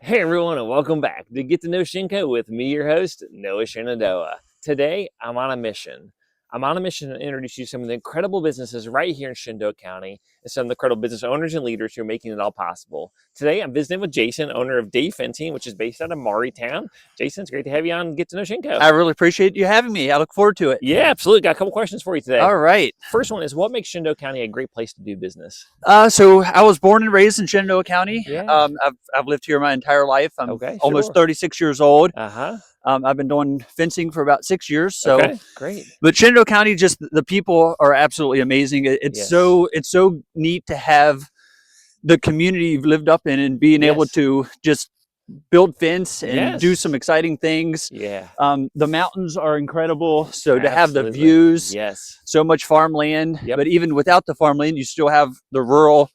Hey everyone, and welcome back to Get to Know Shinko with me, your host, Noah Shenandoah. Today, I'm on a mission. I'm on a mission to introduce you to some of the incredible businesses right here in Shenandoah County and some of the incredible business owners and leaders who are making it all possible. Today, I'm visiting with Jason, owner of Day Fencing, which is based out of Maurytown. Jason, it's great to have you on Get to Know Shinko. I really appreciate you having me. I look forward to it. Yeah, absolutely. Got a couple questions for you today. All right. First one is, what makes Shenandoah County a great place to do business? So I was born and raised in Shenandoah County. Yeah. I've lived here my entire life. I'm Okay, almost sure. 36 years old. Uh-huh. I've been doing fencing for about 6 years. So, Okay, great. but Shenandoah County, just the people are absolutely amazing. It's Yes. it's so neat to have the community you've lived up in and being able Yes. to just build fence and do Yes. some exciting things. Yeah. The mountains are incredible. So to have the Absolutely. views, Yes. so much farmland, Yep. but even without the farmland, you still have the rural.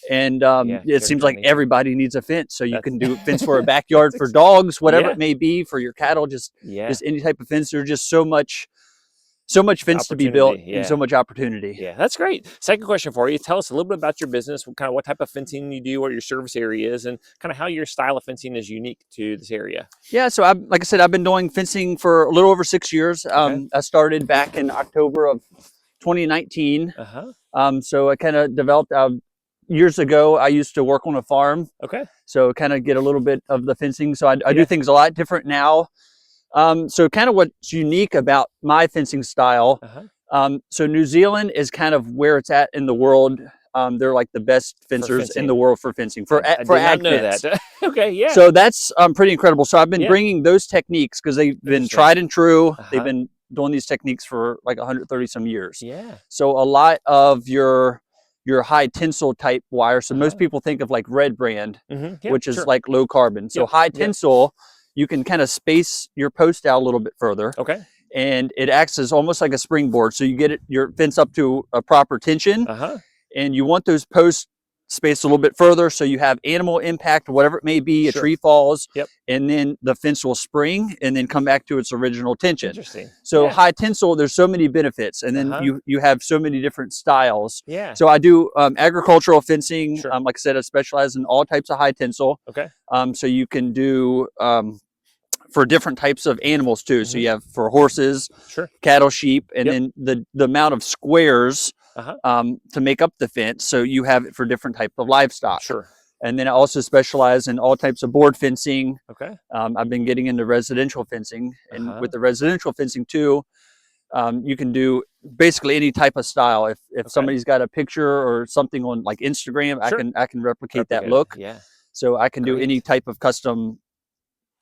And Yeah, it seems like nature. everybody needs a fence. So you That's- can do a fence for a backyard for dogs, whatever Yeah. it may be, for your cattle, just Yeah. any type of fence. There's just so much fence to be built Opportunity, yeah. and so much opportunity. Yeah, that's great. Second question for you. Tell us a little bit about your business, what type of fencing you do, what your service area is, and kind of how your style of fencing is unique to this area. Yeah, so like I said, I've been doing fencing for a little over 6 years. I started back in October of 2019. Uh-huh. So I kind of developed years ago. I used to work on a farm, Okay. so kind of get a little bit of the fencing. So I Yeah. do things a lot different now. So kind of what's unique about my fencing style. Uh-huh. So New Zealand is kind of where it's at in the world. They're like the best fencers in the world for fencing, for I ag did not know fence. that. Okay, yeah. So that's pretty incredible. So I've been Yeah. bringing those techniques because they've been Interesting. tried and true. They've Uh-huh. been doing these techniques for like 130 some years. Yeah. So a lot of your high tensile type wire. So most Uh-huh. people think of like Red Brand, Mm-hmm. which is like low carbon. So Yep. high Yep. tensile, you can kind of space your post out a little bit further, Okay. and it acts as almost like a springboard. So you get your fence up to a proper tension, Uh-huh. and you want those posts spaced a little bit further so you have animal impact, whatever it may be. Sure. A tree falls, Yep. and then the fence will spring and then come back to its original tension. Interesting. So Yeah. high tensile, there's so many benefits, and then Uh-huh. you have so many different styles. Yeah. So I do agricultural fencing. Sure. Like I said, I specialize in all types of high tensile. Okay. So you can do for different types of animals too. So Mhm. you have for horses, Sure. cattle, sheep, and Yep. then the amount of squares Uh-huh. to make up the fence. So you have it for different types of livestock. Sure. And then I also specialize in all types of board fencing. Okay. I've been getting into residential fencing, and Uh-huh. with the residential fencing too, you can do basically any type of style. If Okay. somebody's got a picture or something on like Instagram, Sure. I can replicate that Replicate. look. Yeah. So I can do Great. any type of custom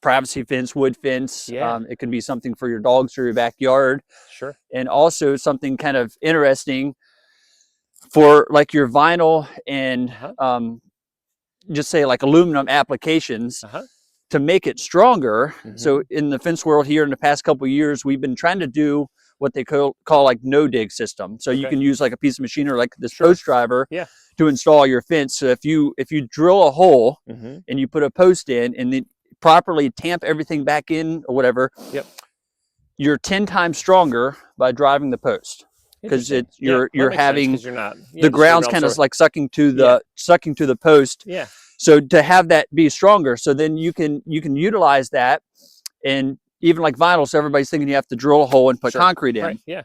privacy fence, wood fence. Yeah. It could be something for your dogs or your backyard, Sure. and also something kind of interesting for like your vinyl and Uh-huh. just say like aluminum applications. Uh-huh. To make it stronger. So Mhm. in the fence world here in the past couple of years, we've been trying to do what they call like no dig system. So you Okay. can use like a piece of machinery like this Sure. post driver Yeah. to install your fence. So if you drill a hole Mm-hmm. and you put a post in and then properly tamp everything back in or whatever, Yep. you're 10 times stronger by driving the post, because Interesting. it's you're Well, that makes sense, having 'cause you're not, the ground's kind of like sucking to the post. Yeah. So to have that be stronger, so then you can utilize that. And even like vinyl, so everybody's thinking you have to drill a hole and put Sure. concrete in. Right. Yeah.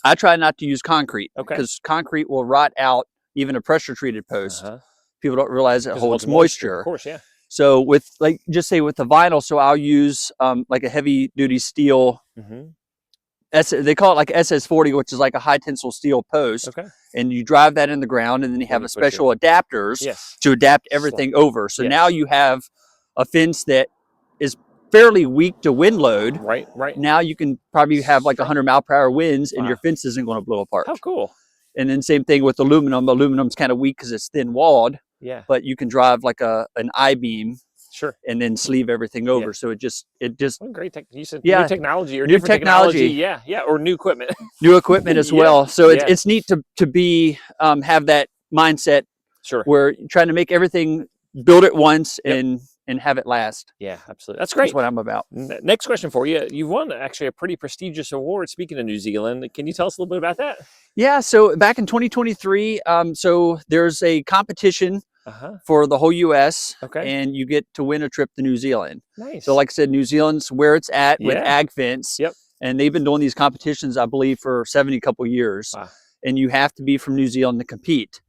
I try not to use concrete, Okay. because concrete will rot out even a pressure treated post. Uh-huh. People don't realize it 'Cause holds Of moisture. course. Yeah. So with like, just say with the vinyl, so I'll use like a heavy duty steel, Mm-hmm. they call it like SS40, which is like a high tensile steel post. Okay. And you drive that in the ground, and then you have you a put your- special adapters Yes. to adapt everything over. So Yes. now you have a fence that is fairly weak to wind load. Right. Right. Now you can probably have like Sure. 100-mile-per-hour winds, and Wow. your fence isn't going to blow apart. How cool. And then same thing with aluminum. Aluminum's kind of weak because it's thin walled, Yeah. but you can drive like an I-beam Sure. and then sleeve everything over. Yeah. So it just What great you said Yeah. new technology or New different technology. Yeah. Yeah. Or new equipment. new equipment as Yeah. well. So Yeah. it's neat to be have that mindset Sure. where you're trying to make everything, build it once, Yep. and have it last. Yeah. Absolutely. That's That's great. what I'm about. Next question for you. You've won actually a pretty prestigious award. Speaking of New Zealand, can you tell us a little bit about that? Yeah, so back in 2023, so there's a competition for the whole U.S. Okay. and you get to win a trip to New Zealand. Nice. So, like I said, New Zealand's where it's at with Yeah. ag fence, Yep. and they've been doing these competitions, I believe, for 70 couple years. Wow. And you have to be from New Zealand to compete.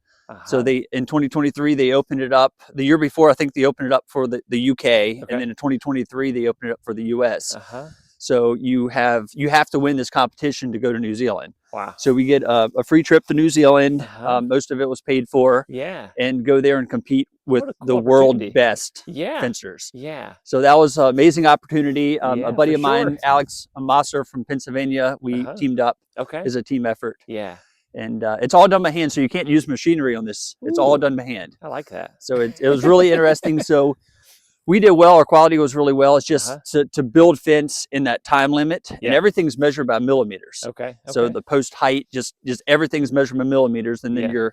So Uh-huh. they in 2023 they opened it up. The year before, I think they opened it up for the UK, and Okay. then in 2023 they opened it up for the US. Uh-huh. So you have to win this competition to go to New Zealand. Wow. So we get a free trip to New Zealand. Uh-huh. Most of it was paid for, Yeah. and go there and compete with What a the cool world opportunity. best Yeah. fencers. Yeah. So that was an amazing opportunity. Yeah, A buddy for of mine, sure. Alex Masser from Pennsylvania, we Uh-huh. teamed up Okay. as a team effort. Yeah. And it's all done by hand, so you can't use machinery on this. It's all Ooh, done by hand. I like that. So it was really interesting. So we did well. Our quality was really well. It's just to build fence in that time limit, and Yeah. everything's measured by millimeters. Okay. So Okay. the post height, just everything's measured by millimeters, and then Yeah.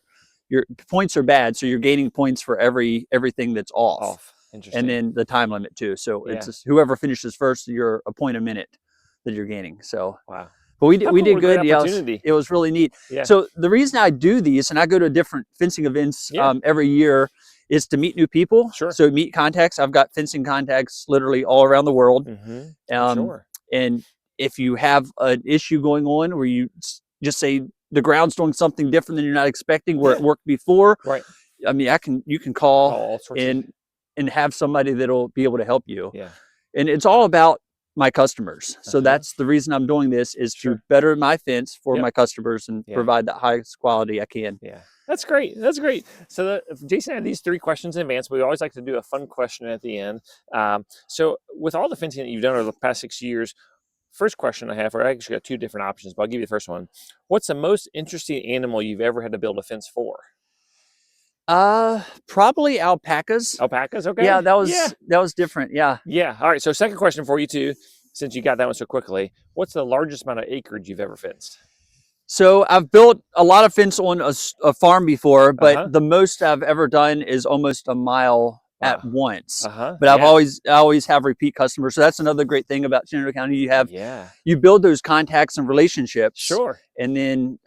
your points are bad, so you're gaining points for everything that's off. Off. Interesting. And then the time limit too. So Yeah. it's just whoever finishes first, you're a point a minute that you're gaining. So Wow. but we How did cool, did what a great good. Yeah, opportunity. it was really neat. Yeah. So the reason I do these, and I go to different fencing events Yeah. every year, is to meet new people. Sure. So meet contacts. I've got fencing contacts literally all around the world. For sure. And if you have an issue going on where you just say the ground's doing something different than you're not expecting, where it worked before, Right. I mean, you can call all sorts of... and have somebody that'll be able to help you. Yeah. And it's all about my customers. So Uh-huh. that's the reason I'm doing this, is to Sure. better my fence for Yep. my customers and Yeah. provide the highest quality I can. Yeah. That's great. That's great. So Jason had these 3 questions in advance, but we always like to do a fun question at the end. So with all the fencing that you've done over the past 6 years, first question I have, or I actually got 2 different options, but I'll give you the first one. What's the most interesting animal you've ever had to build a fence for? Probably alpacas. Alpacas, okay. Yeah, that was different. Yeah. Yeah. All right. So second question for you too, since you got that one so quickly. What's the largest amount of acreage you've ever fenced? So I've built a lot of fence on a farm before, but Uh-huh. the most I've ever done is almost a mile at Wow. once. Uh-huh. But I always have repeat customers. So that's another great thing about Shenandoah County. You build those contacts and relationships. Sure. And then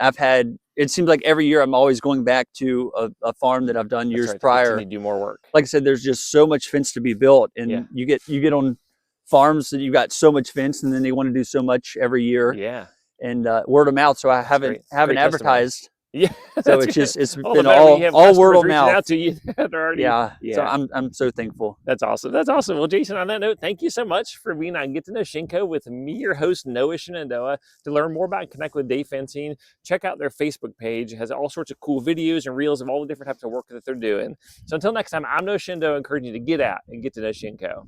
it seems like every year I'm always going back to a farm that I've done years That's right, prior. to do more work. Like I said, there's just so much fence to be built, and Yeah. you get on farms that you've got so much fence, and then they want to do so much every year. Yeah. And word of mouth. So I haven't Great advertised. Yeah. So it's all been the better when you have all word customers of reaching mouth. out to you that are already... Yeah. Yeah. So I'm so thankful. That's awesome. That's awesome. Well, Jason, on that note, thank you so much for being on Get to Know Shinko with me, your host, Noah Shenandoah. To learn more about and connect with Day Fencing, check out their Facebook page. It has all sorts of cool videos and reels of all the different types of work that they're doing. So until next time, I'm Noah Shenandoah, encouraging you to get out and get to know Shinko.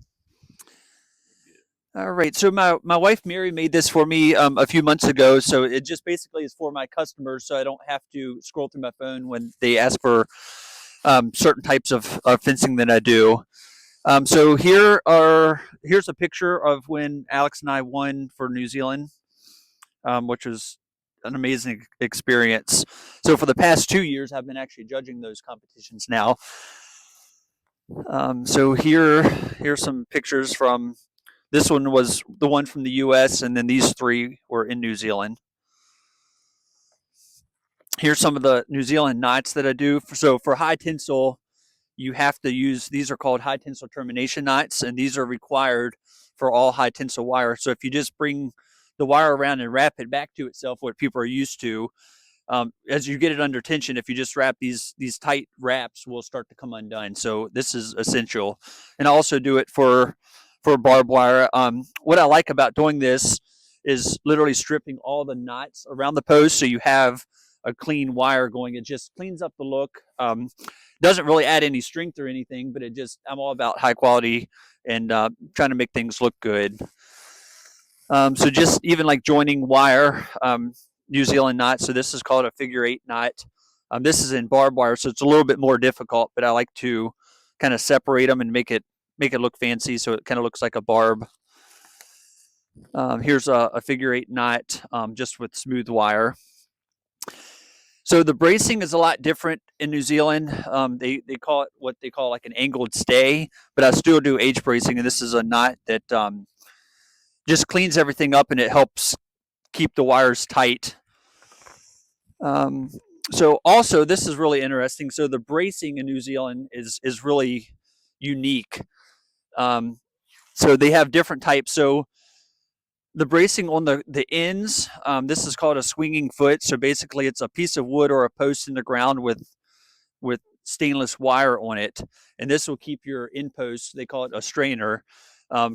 All right. So my wife Mary made this for me a few months ago. So it just basically is for my customers, so I don't have to scroll through my phone when they ask for certain types of fencing that I do. So here's a picture of when Alex and I won for New Zealand, which was an amazing experience. So for the past 2 years, I've been actually judging those competitions now. So here's some pictures from... This one was the one from the US, and then these 3 were in New Zealand. Here's some of the New Zealand knots that I do. So for high tensile, you have to use, these are called high tensile termination knots, and these are required for all high tensile wire. So if you just bring the wire around and wrap it back to itself, what people are used to, as you get it under tension, if you just wrap these tight wraps, will start to come undone. So this is essential. And I also do it for barbed wire. What I like about doing this is literally stripping all the knots around the post, so you have a clean wire going. It just cleans up the look. Doesn't really add any strength or anything, but I'm all about high quality and trying to make things look good. So just even like joining wire, New Zealand knot. So this is called a figure-8 knot. This is in barbed wire, so it's a little bit more difficult, but I like to kind of separate them and make it look fancy, so it kind of looks like a barb. Here's a figure-8 knot, just with smooth wire. So the bracing is a lot different in New Zealand. They call it what they call like an angled stay, but I still do H bracing, and this is a knot that just cleans everything up, and it helps keep the wires tight. So also, this is really interesting. So the bracing in New Zealand is really unique. Um, so they have different types. So the bracing on the ends, this is called a swinging foot. So basically, it's a piece of wood or a post in the ground with stainless wire on it, and this will keep your end post. They call it a strainer.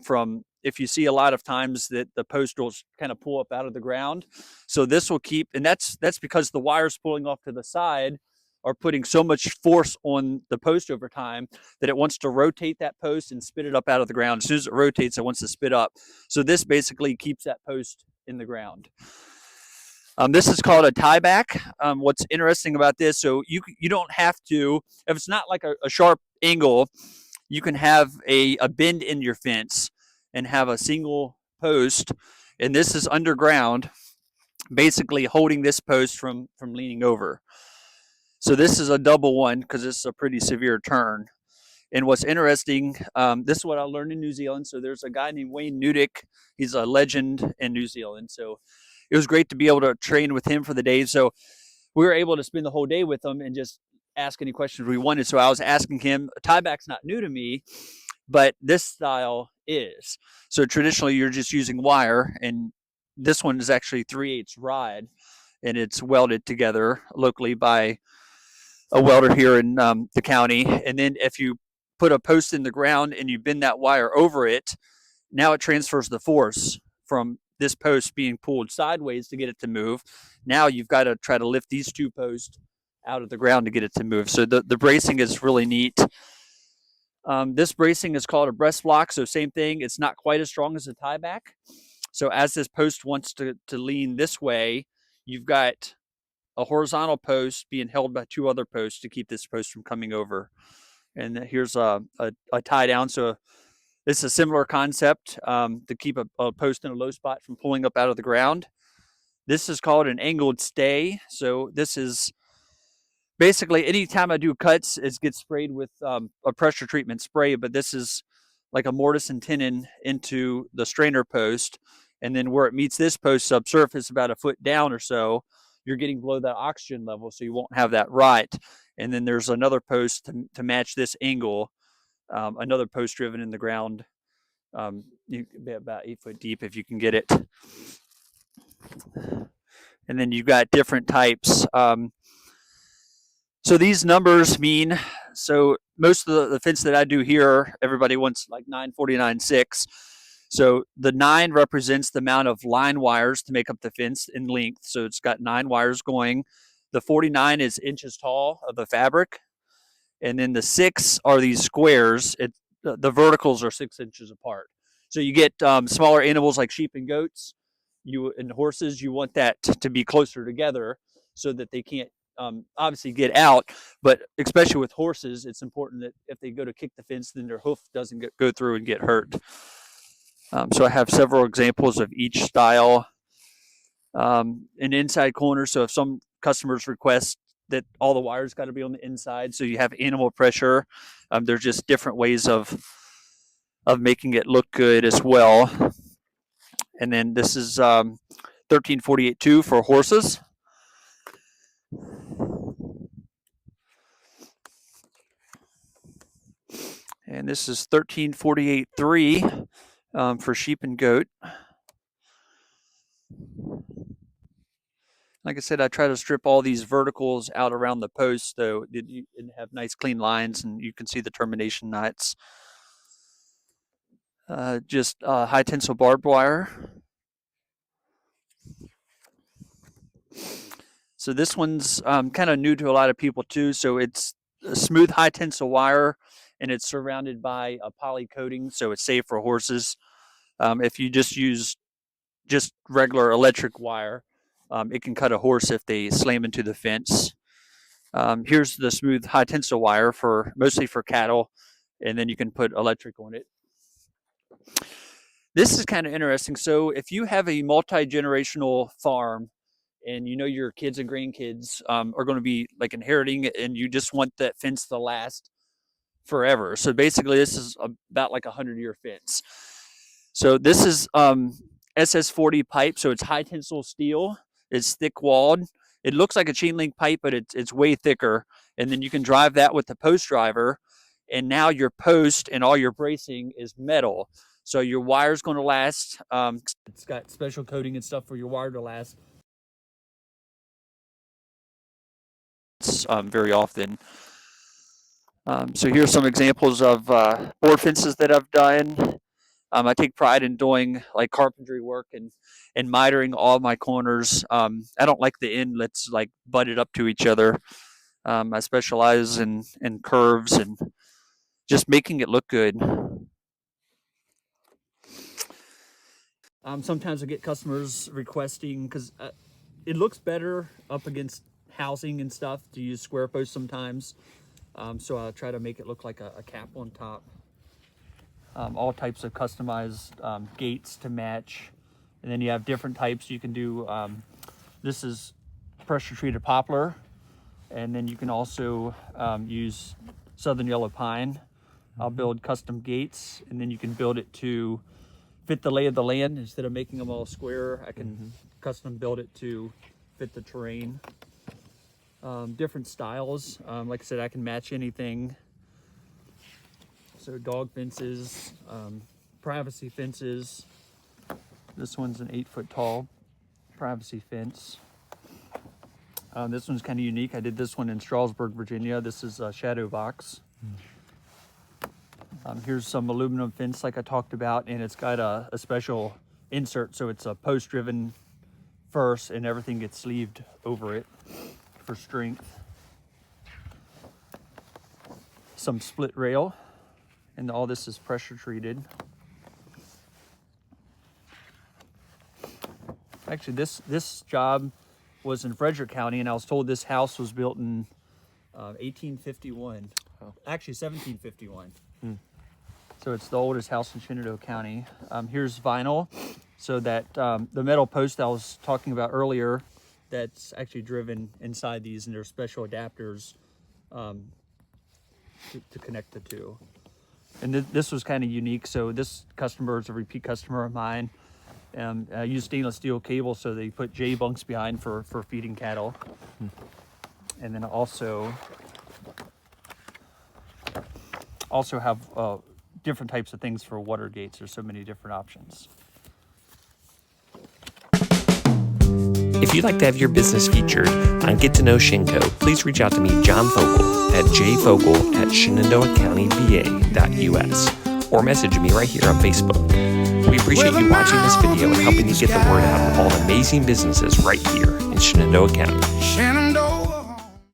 From if you see a lot of times that the post will kind of pull up out of the ground, so this will keep, and that's because the wires pulling off to the side are putting so much force on the post over time that it wants to rotate that post and spit it up out of the ground. As soon as it rotates, it wants to spit up. So this basically keeps that post in the ground. This is called a tieback. What's interesting about this, so you don't have to, if it's not like a sharp angle, you can have a bend in your fence and have a single post, and this is underground, basically holding this post from leaning over. So this is a double one because it's a pretty severe turn. And what's interesting, this is what I learned in New Zealand. So there's a guy named Wayne Newdick. He's a legend in New Zealand. So it was great to be able to train with him for the day. So we were able to spend the whole day with him and just ask any questions we wanted. So I was asking him, tieback's not new to me, but this style is. So traditionally, you're just using wire, and this one is actually 3/8 ride, and it's welded together locally by a welder here in the county. And then if you put a post in the ground and you bend that wire over it, now it transfers the force from this post being pulled sideways to get it to move. Now you've got to try to lift these two posts out of the ground to get it to move. So the bracing is really neat. This bracing is called a breast block. So same thing. It's not quite as strong as a tieback. So as this post wants to lean this way, you've got a horizontal post being held by two other posts to keep this post from coming over. And here's a tie down. So it's a similar concept to keep a post in a low spot from pulling up out of the ground. This is called an angled stay. So this is basically anytime I do cuts, it gets sprayed with a pressure treatment spray, but this is like a mortise and tenon into the strainer post. And then where it meets this post subsurface, about a foot down or so, you're getting below that oxygen level, so you won't have that rot. And then there's another post to match this angle, another post driven in the ground. You can be about 8 foot deep if you can get it. And then you've got different types. So these numbers mean, so most of the fence that I do here, everybody wants like 949.6. So the 9 represents the amount of line wires to make up the fence in length. So it's got 9 wires going. The 49 is inches tall of the fabric. And then the 6 are these squares. The verticals are 6 inches apart. So you get smaller animals like sheep and goats. And horses, you want that to be closer together so that they can't obviously get out. But especially with horses, it's important that if they go to kick the fence, then their hoof doesn't go through and get hurt. So I have several examples of each style. An inside corner. So if some customers request that all the wires got to be on the inside, so you have animal pressure. There's just different ways of making it look good as well. And then this is 1348.2 for horses. And this is 1348.3 for sheep and goat. Like I said, I try to strip all these verticals out around the post so that you have nice clean lines, and you can see the termination knots. Just high tensile barbed wire. So this one's kind of new to a lot of people too. So it's a smooth high tensile wire, and it's surrounded by a poly coating, so it's safe for horses. If you just use just regular electric wire, it can cut a horse if they slam into the fence. Here's the smooth high tensile wire for mostly for cattle, and then you can put electric on it. This is kind of interesting. So if you have a multi-generational farm and you know your kids and grandkids are going to be like inheriting it, and you just want that fence to last forever. So basically this is about like 100-year fence. So this is SS40 pipe. So it's high tensile steel. It's thick walled. it looks like a chain link pipe, but it's way thicker. And then you can drive that with the post driver, and now your post and all your bracing is metal. So your wire's going to last. It's got special coating and stuff for your wire to last. Very often. So here's some examples of board fences that I've done. I take pride in doing like carpentry work and mitering all my corners. I don't like the inlets like butted up to each other. I specialize in curves and just making it look good. Sometimes I get customers requesting, because it looks better up against housing and stuff to use square posts sometimes. So I'll try to make it look like a cap on top. All types of customized gates to match. And then you have different types you can do. This is pressure treated poplar. And then you can also use southern yellow pine. I'll build custom gates, and then you can build it to fit the lay of the land. Instead of making them all square, I can custom build it to fit the terrain. Different styles. Like I said, I can match anything. So dog fences, privacy fences. This one's an 8-foot tall privacy fence. This one's kind of unique. I did this one in Strasburg, Virginia. This is a shadow box. Here's some aluminum fence like I talked about, and it's got a special insert, so it's a post-driven first, and everything gets sleeved over it for strength. Some split rail, and all this is pressure treated. Actually, this job was in Frederick County, and I was told this house was built in 1851. Oh. Actually, 1751. So it's the oldest house in Shenandoah County. Here's vinyl, so that the metal post I was talking about earlier, that's actually driven inside these, and there's special adapters to connect the two. And this was kind of unique. So this customer is a repeat customer of mine. I use stainless steel cable, so they put J bunks behind for feeding cattle. And then also have different types of things for water gates. There's so many different options. If you'd like to have your business featured on Get to Know Shenco, please reach out to me, John Fogel, at jfogel@shenandoahcountyva.us, or message me right here on Facebook. We appreciate you watching this video and helping you get the word out of all the amazing businesses right here in Shenandoah County.